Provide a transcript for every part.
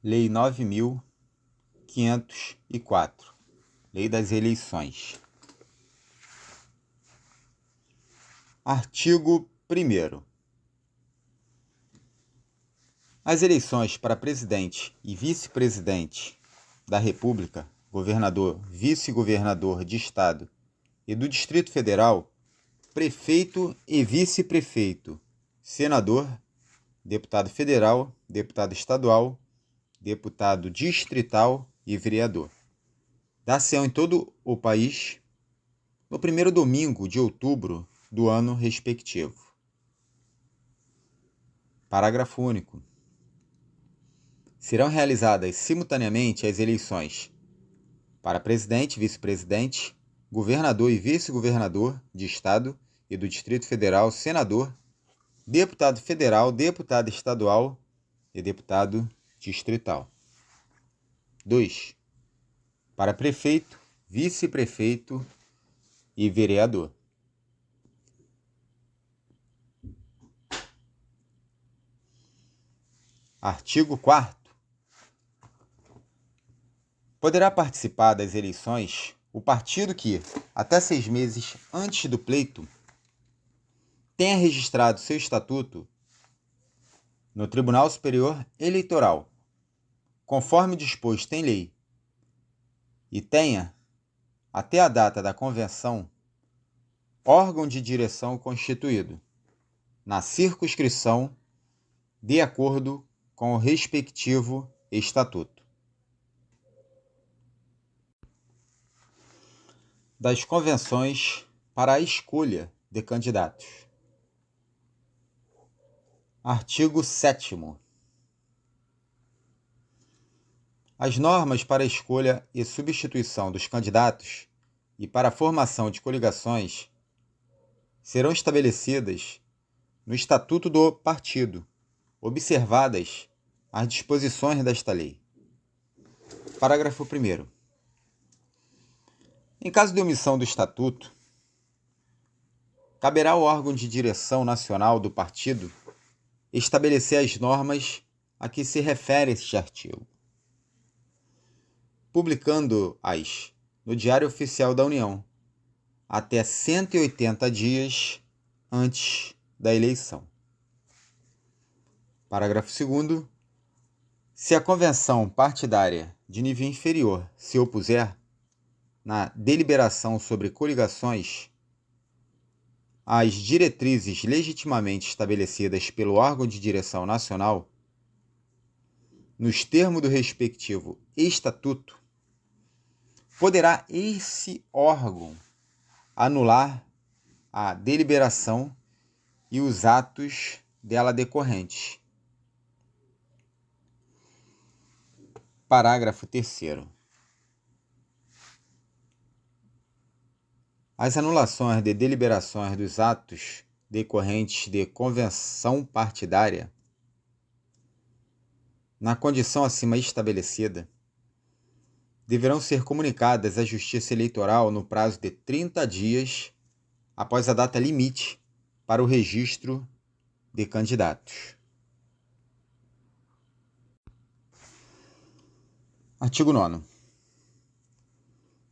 Lei 9.504, Lei das Eleições. Artigo 1º. As eleições para presidente e vice-presidente da República, governador, vice-governador de Estado e do Distrito Federal, prefeito e vice-prefeito, senador, deputado federal, deputado estadual, deputado distrital e vereador. Dar-se-ão em todo o país no primeiro domingo de outubro do ano respectivo. Parágrafo único. Serão realizadas simultaneamente as eleições para presidente, vice-presidente, governador e vice-governador de Estado e do Distrito Federal, senador, deputado federal, deputado estadual e deputado distrital. 2. Para prefeito, vice-prefeito e vereador. Artigo 4º. Poderá participar das eleições o partido que, até 6 meses antes do pleito, tenha registrado seu estatuto no Tribunal Superior Eleitoral, conforme disposto em lei, e tenha, até a data da convenção, órgão de direção constituído, na circunscrição, de acordo com o respectivo estatuto. Das convenções para a escolha de candidatos. Artigo 7º. As normas para a escolha e substituição dos candidatos e para a formação de coligações serão estabelecidas no Estatuto do Partido, observadas as disposições desta lei. Parágrafo 1º. Em caso de omissão do Estatuto, caberá ao órgão de direção nacional do partido estabelecer as normas a que se refere este artigo, publicando-as no Diário Oficial da União, até 180 dias antes da eleição. Parágrafo 2º. Se a convenção partidária de nível inferior se opuser, na deliberação sobre coligações, às diretrizes legitimamente estabelecidas pelo órgão de direção nacional, nos termos do respectivo estatuto, poderá esse órgão anular a deliberação e os atos dela decorrentes. Parágrafo 3º. As anulações de deliberações dos atos decorrentes de convenção partidária, na condição acima estabelecida, deverão ser comunicadas à Justiça Eleitoral no prazo de 30 dias após a data limite para o registro de candidatos. Artigo 9º.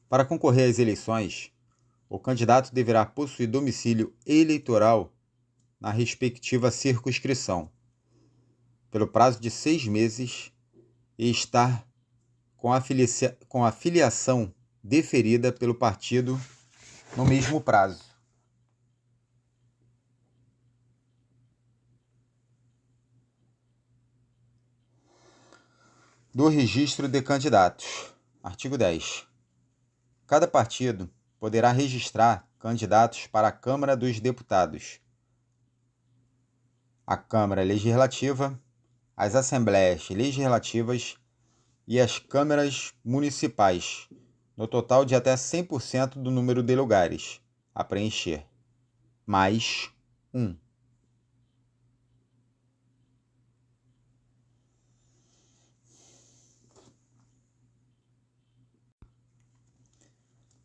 Para concorrer às eleições, o candidato deverá possuir domicílio eleitoral na respectiva circunscrição, pelo prazo de 6 meses, e estar com a filiação deferida pelo partido no mesmo prazo. Do registro de candidatos. Artigo 10. Cada partido poderá registrar candidatos para a Câmara dos Deputados, a Câmara Legislativa, as Assembleias Legislativas e as câmaras municipais, no total de até 100% do número de lugares a preencher, mais 1.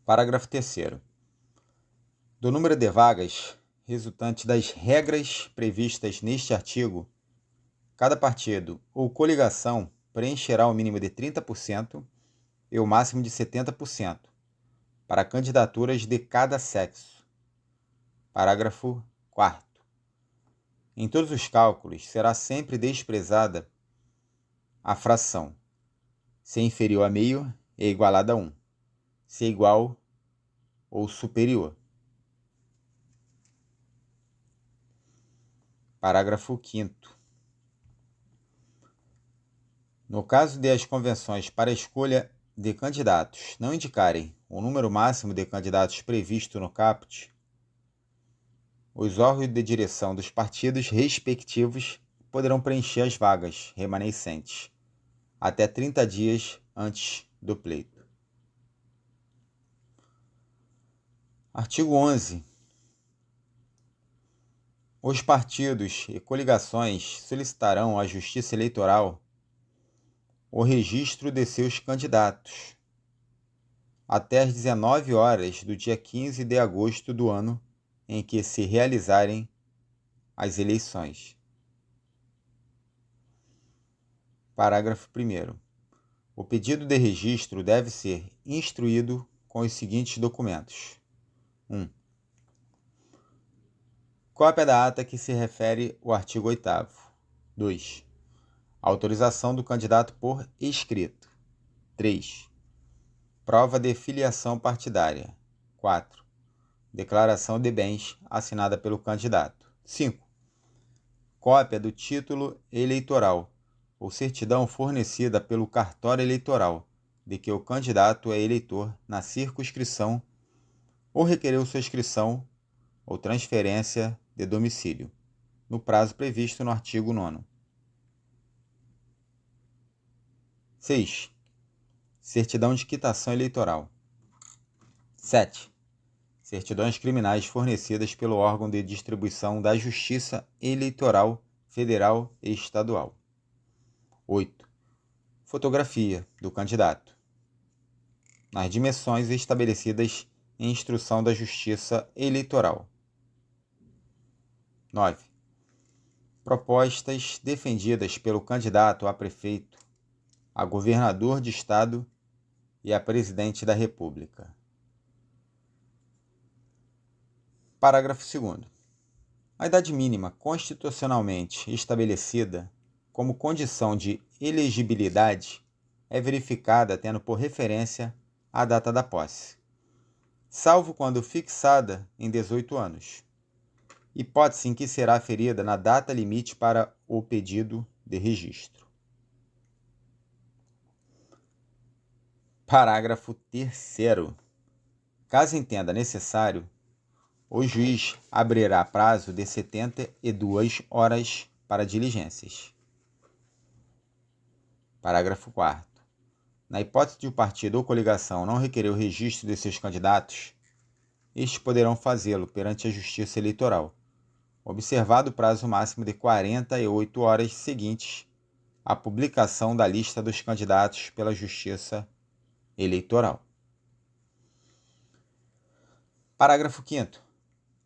Parágrafo 3º. Do número de vagas resultante das regras previstas neste artigo, cada partido ou coligação preencherá o mínimo de 30% e o máximo de 70% para candidaturas de cada sexo. Parágrafo 4º. Em todos os cálculos, será sempre desprezada a fração. Se é inferior a meio, é igualada a 1. Se é igual ou superior. Parágrafo 5º. No caso de as convenções para a escolha de candidatos não indicarem o número máximo de candidatos previsto no caput, os órgãos de direção dos partidos respectivos poderão preencher as vagas remanescentes até 30 dias antes do pleito. Artigo 11. Os partidos e coligações solicitarão à Justiça Eleitoral o registro de seus candidatos até às 19 horas do dia 15 de agosto do ano em que se realizarem as eleições. Parágrafo 1º. O pedido de registro deve ser instruído com os seguintes documentos. 1. Cópia da ata que se refere o artigo 8º. 2. Autorização do candidato por escrito. 3. Prova de filiação partidária. 4. Declaração de bens assinada pelo candidato. 5. Cópia do título eleitoral ou certidão fornecida pelo cartório eleitoral de que o candidato é eleitor na circunscrição ou requereu sua inscrição ou transferência de domicílio, no prazo previsto no artigo 9º. 6. Certidão de quitação eleitoral. 7. Certidões criminais fornecidas pelo órgão de distribuição da Justiça Eleitoral Federal e Estadual. 8. Fotografia do candidato, nas dimensões estabelecidas em instrução da Justiça Eleitoral. 9. Propostas defendidas pelo candidato a prefeito, a governador de estado e a presidente da República. Parágrafo 2º. A idade mínima constitucionalmente estabelecida como condição de elegibilidade é verificada tendo por referência a data da posse, salvo quando fixada em 18 anos, hipótese em que será aferida na data limite para o pedido de registro. Parágrafo 3º. Caso entenda necessário, o juiz abrirá prazo de 72 horas para diligências. Parágrafo 4º. Na hipótese de o partido ou coligação não requerer o registro de seus candidatos, estes poderão fazê-lo perante a Justiça Eleitoral, observado o prazo máximo de 48 horas seguintes à publicação da lista dos candidatos pela Justiça Eleitoral. Parágrafo 5º.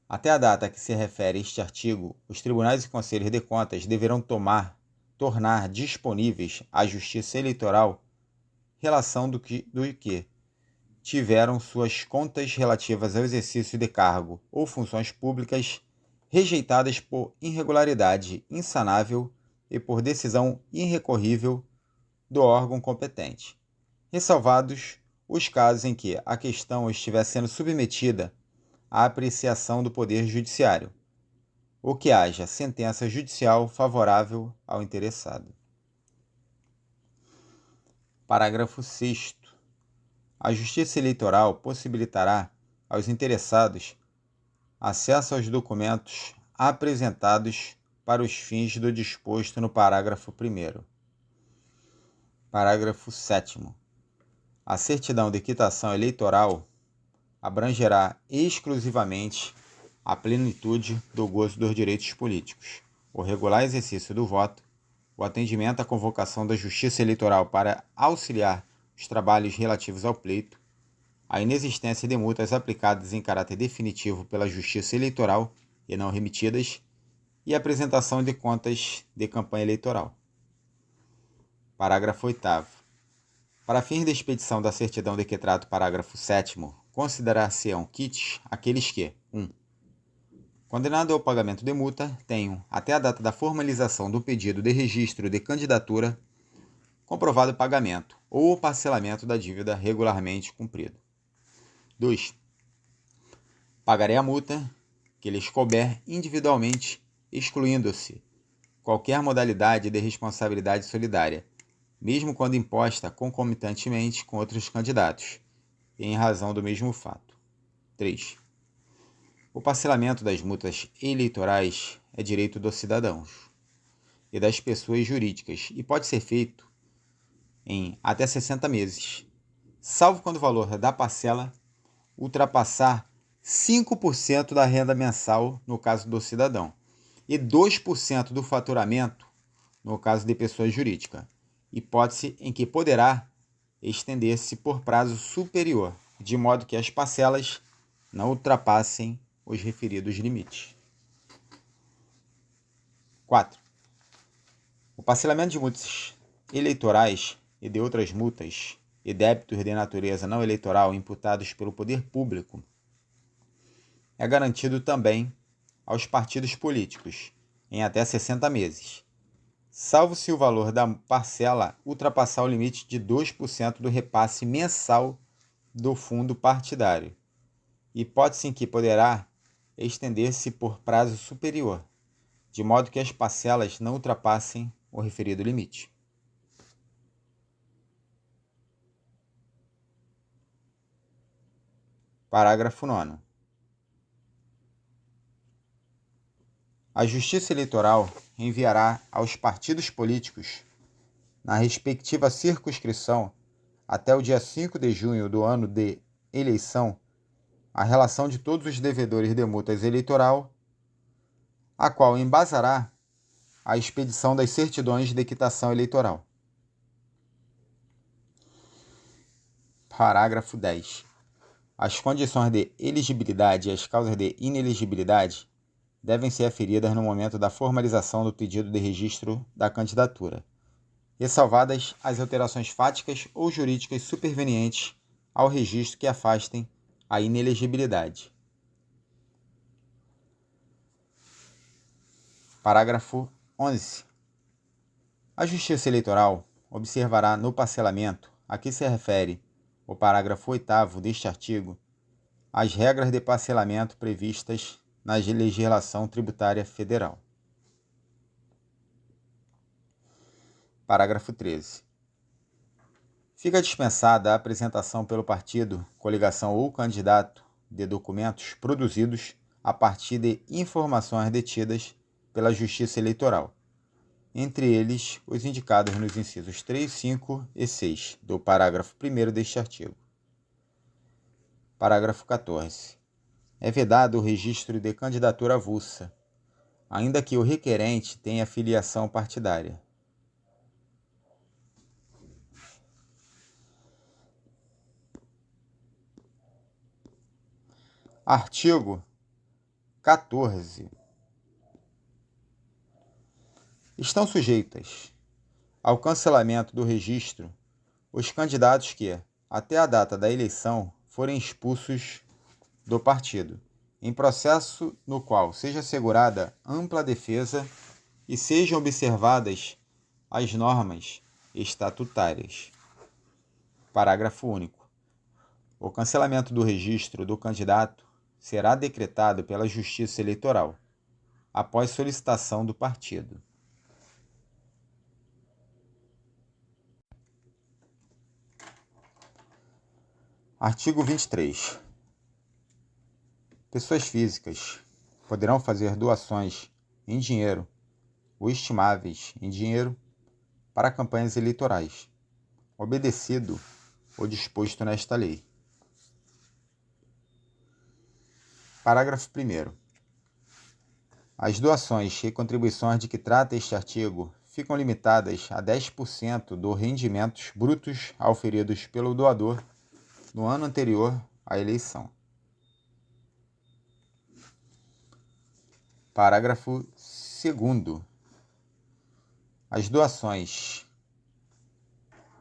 Até a data a que se refere este artigo, os tribunais e conselhos de contas deverão tornar disponíveis à Justiça Eleitoral relação do que tiveram suas contas relativas ao exercício de cargo ou funções públicas rejeitadas por irregularidade insanável e por decisão irrecorrível do órgão competente, ressalvados os casos em que a questão estiver sendo submetida à apreciação do Poder Judiciário, ou que haja sentença judicial favorável ao interessado. Parágrafo 6º. A Justiça Eleitoral possibilitará aos interessados acesso aos documentos apresentados para os fins do disposto no parágrafo 1º. Parágrafo 7º. A certidão de quitação eleitoral abrangerá exclusivamente a plenitude do gozo dos direitos políticos, o regular exercício do voto, o atendimento à convocação da Justiça Eleitoral para auxiliar os trabalhos relativos ao pleito, a inexistência de multas aplicadas em caráter definitivo pela Justiça Eleitoral e não remitidas, e a apresentação de contas de campanha eleitoral. Parágrafo 8º. Para fins da expedição da certidão de que trata o parágrafo 7º, considerar-se-ão quites aqueles que 1. Condenado ao pagamento de multa, tenham, até a data da formalização do pedido de registro de candidatura, comprovado o pagamento ou o parcelamento da dívida regularmente cumprido. 2. Pagarei a multa que lhes couber individualmente, excluindo-se qualquer modalidade de responsabilidade solidária, mesmo quando imposta concomitantemente com outros candidatos, em razão do mesmo fato. 3. O parcelamento das multas eleitorais é direito dos cidadãos e das pessoas jurídicas e pode ser feito em até 60 meses, salvo quando o valor da parcela ultrapassar 5% da renda mensal no caso do cidadão e 2% do faturamento no caso de pessoa jurídica, hipótese em que poderá estender-se por prazo superior, de modo que as parcelas não ultrapassem os referidos limites. 4. O parcelamento de multas eleitorais e de outras multas e débitos de natureza não eleitoral imputados pelo poder público é garantido também aos partidos políticos em até 60 meses, salvo se o valor da parcela ultrapassar o limite de 2% do repasse mensal do fundo partidário, hipótese em que poderá estender-se por prazo superior, de modo que as parcelas não ultrapassem o referido limite. Parágrafo 9º. A Justiça Eleitoral enviará aos partidos políticos, na respectiva circunscrição, até o dia 5 de junho do ano de eleição, a relação de todos os devedores de multas eleitoral, a qual embasará a expedição das certidões de quitação eleitoral. Parágrafo 10. As condições de elegibilidade e as causas de inelegibilidade devem ser aferidas no momento da formalização do pedido de registro da candidatura, ressalvadas as alterações fáticas ou jurídicas supervenientes ao registro que afastem a inelegibilidade. Parágrafo 11. A Justiça Eleitoral observará no parcelamento a que se refere o parágrafo 8º deste artigo as regras de parcelamento previstas na legislação tributária federal. Parágrafo 13. Fica dispensada a apresentação pelo partido, coligação ou candidato de documentos produzidos a partir de informações detidas pela Justiça Eleitoral, entre eles os indicados nos incisos 3, 5 e 6 do parágrafo 1º deste artigo. Parágrafo 14. É vedado o registro de candidatura avulsa, ainda que o requerente tenha filiação partidária. Artigo 14. Estão sujeitas ao cancelamento do registro os candidatos que, até a data da eleição, forem expulsos do partido, em processo no qual seja assegurada ampla defesa e sejam observadas as normas estatutárias. Parágrafo único. O cancelamento do registro do candidato será decretado pela Justiça Eleitoral, após solicitação do partido. Artigo 23. Pessoas físicas poderão fazer doações em dinheiro ou estimáveis em dinheiro para campanhas eleitorais, obedecido o disposto nesta lei. Parágrafo 1º. As doações e contribuições de que trata este artigo ficam limitadas a 10% dos rendimentos brutos auferidos pelo doador no ano anterior à eleição. Parágrafo 2º. As doações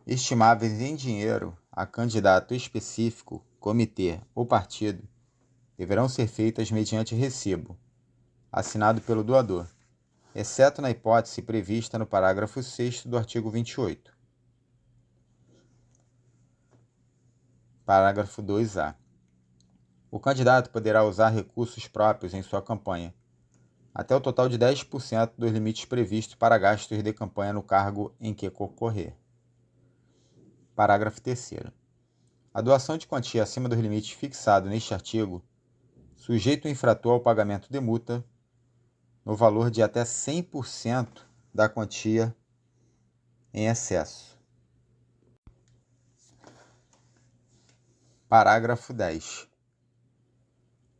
estimáveis em dinheiro a candidato específico, comitê ou partido, deverão ser feitas mediante recibo, assinado pelo doador, exceto na hipótese prevista no parágrafo 6º do artigo 28. Parágrafo 2A. O candidato poderá usar recursos próprios em sua campanha, até o total de 10% dos limites previstos para gastos de campanha no cargo em que concorrer. Parágrafo 3º. A doação de quantia acima dos limites fixados neste artigo, sujeito o infrator ao pagamento de multa no valor de até 100% da quantia em excesso. Parágrafo 10.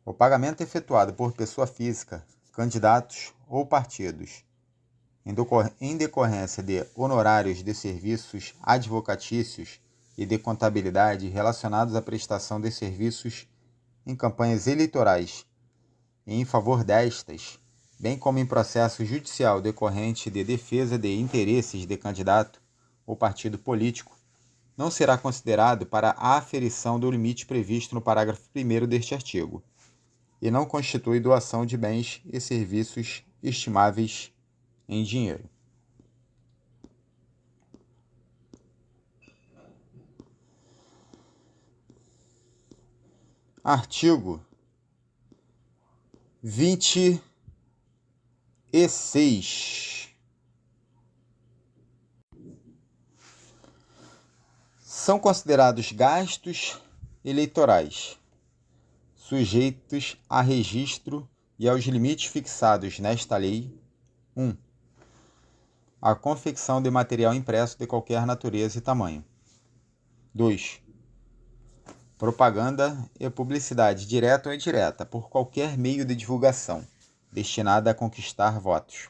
O pagamento efetuado por pessoa física, candidatos ou partidos, em decorrência de honorários de serviços advocatícios e de contabilidade relacionados à prestação de serviços em campanhas eleitorais e em favor destas, bem como em processo judicial decorrente de defesa de interesses de candidato ou partido político, não será considerado para a aferição do limite previsto no parágrafo 1º deste artigo, e não constitui doação de bens e serviços estimáveis em dinheiro. Artigo 26. São considerados gastos eleitorais, sujeitos a registro e aos limites fixados nesta lei: 1. A confecção de material impresso de qualquer natureza e tamanho. 2. Propaganda e publicidade direta ou indireta por qualquer meio de divulgação, destinada a conquistar votos.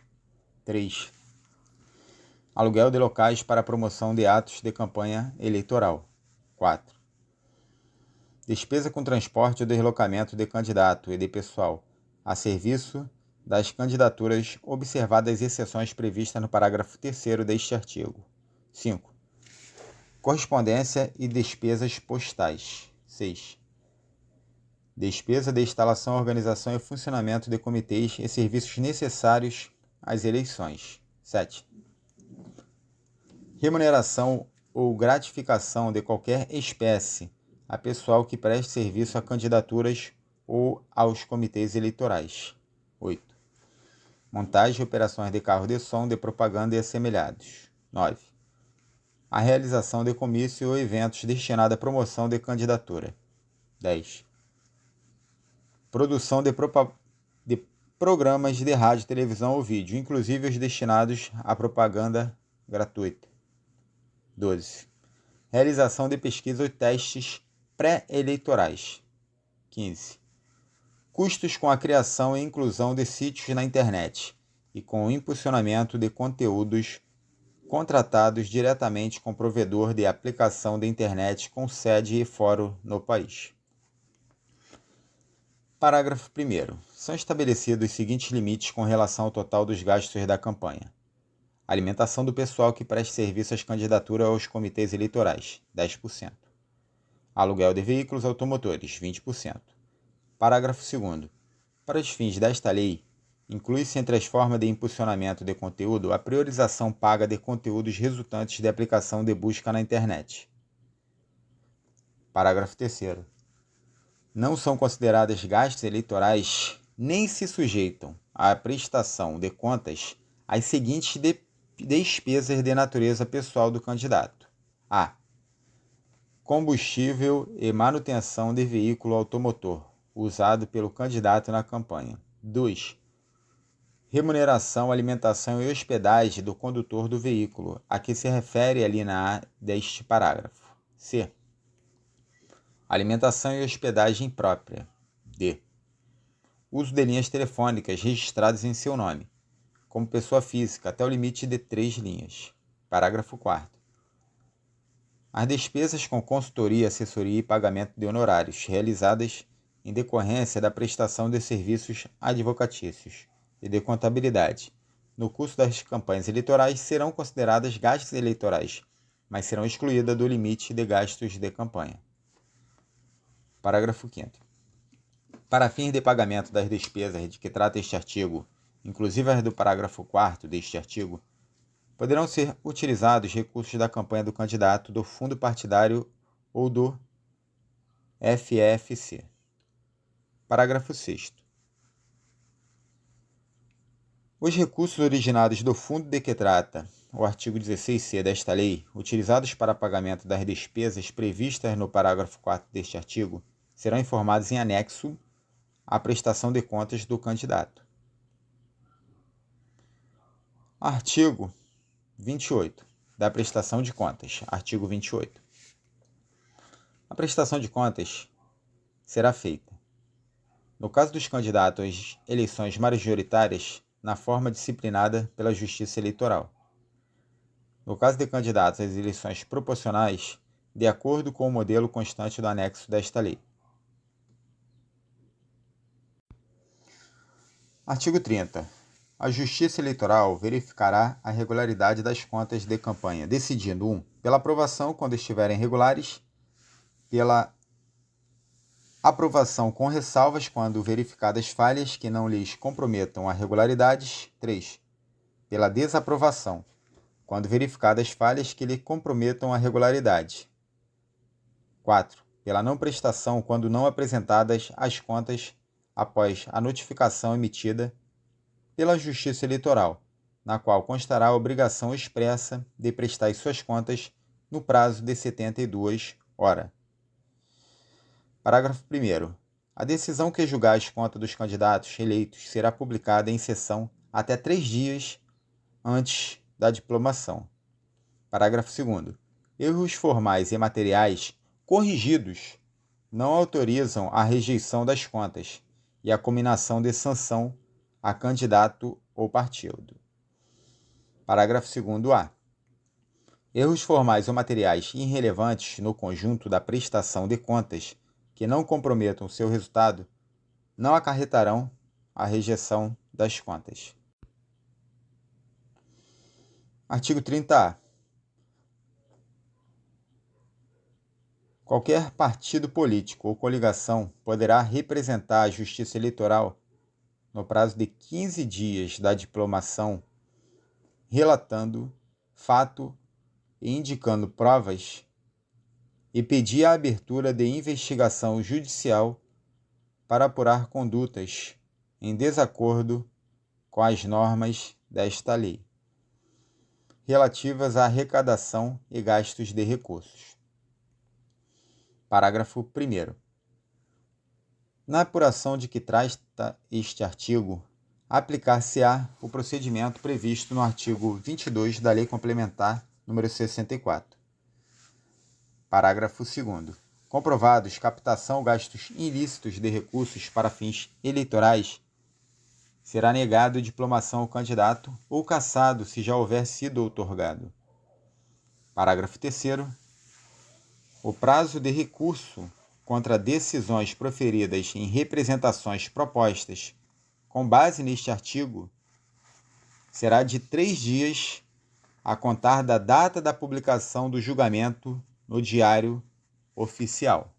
3. Aluguel de locais para promoção de atos de campanha eleitoral. 4. Despesa com transporte ou deslocamento de candidato e de pessoal a serviço das candidaturas, observadas as exceções previstas no parágrafo 3º deste artigo. 5. Correspondência e despesas postais. 6. Despesa de instalação, organização e funcionamento de comitês e serviços necessários às eleições. 7. Remuneração ou gratificação de qualquer espécie a pessoal que preste serviço a candidaturas ou aos comitês eleitorais. 8. Montagem e operações de carro de som, de propaganda e assemelhados. 9. A realização de comício ou eventos destinados à promoção de candidatura. 10. Produção de programas de rádio, televisão ou vídeo, inclusive os destinados à propaganda gratuita. 12. Realização de pesquisa ou testes pré-eleitorais. 15. Custos com a criação e inclusão de sítios na internet e com o impulsionamento de conteúdos contratados diretamente com provedor de aplicação de internet com sede e fórum no país. Parágrafo 1º. São estabelecidos os seguintes limites com relação ao total dos gastos da campanha. Alimentação do pessoal que preste serviço às candidaturas aos comitês eleitorais, 10%. Aluguel de veículos automotores, 20%. Parágrafo 2º. Para os fins desta lei, inclui-se entre as formas de impulsionamento de conteúdo a priorização paga de conteúdos resultantes de aplicação de busca na internet. Parágrafo 3º. Não são considerados gastos eleitorais nem se sujeitam à prestação de contas as seguintes despesas de natureza pessoal do candidato: a. Combustível e manutenção de veículo automotor usado pelo candidato na campanha. 2. Remuneração, alimentação e hospedagem do condutor do veículo, a que se refere a linha A deste parágrafo. C. Alimentação e hospedagem própria. D. Uso de linhas telefônicas registradas em seu nome, como pessoa física, até o limite de 3 linhas. Parágrafo 4º. As despesas com consultoria, assessoria e pagamento de honorários realizadas em decorrência da prestação de serviços advocatícios e de contabilidade no curso das campanhas eleitorais serão consideradas gastos eleitorais mas serão excluídas do limite de gastos de campanha. Parágrafo 5º. Para fins de pagamento das despesas de que trata este artigo, inclusive as do parágrafo 4º deste artigo, poderão ser utilizados recursos da campanha do candidato, do fundo partidário ou do FFC. Parágrafo 6º. Os recursos originados do fundo de que trata o artigo 16c desta lei, utilizados para pagamento das despesas previstas no parágrafo 4º deste artigo, serão informados em anexo à prestação de contas do candidato. Artigo 28. Da prestação de contas. Artigo 28. A prestação de contas será feita, no caso dos candidatos às eleições majoritárias, na forma disciplinada pela Justiça Eleitoral. No caso de candidatos às eleições proporcionais, de acordo com o modelo constante do anexo desta lei. Artigo 30. A Justiça Eleitoral verificará a regularidade das contas de campanha, decidindo 1. Pela aprovação quando estiverem regulares, pela aprovação com ressalvas quando verificadas falhas que não lhes comprometam a regularidade. 3. Pela desaprovação, quando verificadas falhas que lhe comprometam a regularidade. 4. Pela não prestação quando não apresentadas as contas após a notificação emitida pela Justiça Eleitoral, na qual constará a obrigação expressa de prestar as suas contas no prazo de 72 horas. Parágrafo 1º. A decisão que julgar as contas dos candidatos eleitos será publicada em sessão até 3 dias antes da diplomação. Parágrafo 2º. Erros formais e materiais corrigidos não autorizam a rejeição das contas e a cominação de sanção a candidato ou partido. Parágrafo 2º-A. Erros formais ou materiais irrelevantes no conjunto da prestação de contas que não comprometam seu resultado não acarretarão a rejeição das contas. Artigo 30-A. Qualquer partido político ou coligação poderá representar a Justiça Eleitoral no prazo de 15 dias da diplomação, relatando fato e indicando provas, e pedir a abertura de investigação judicial para apurar condutas em desacordo com as normas desta lei, relativas à arrecadação e gastos de recursos. Parágrafo 1º. Na apuração de que trata este artigo, aplicar-se-á o procedimento previsto no artigo 22 da Lei Complementar nº 64. Parágrafo 2º. Comprovados captação ou gastos ilícitos de recursos para fins eleitorais, será negado diplomação ao candidato ou cassado se já houver sido outorgado. Parágrafo 3º. O prazo de recurso contra decisões proferidas em representações propostas com base neste artigo será de 3 dias a contar da data da publicação do julgamento no Diário Oficial.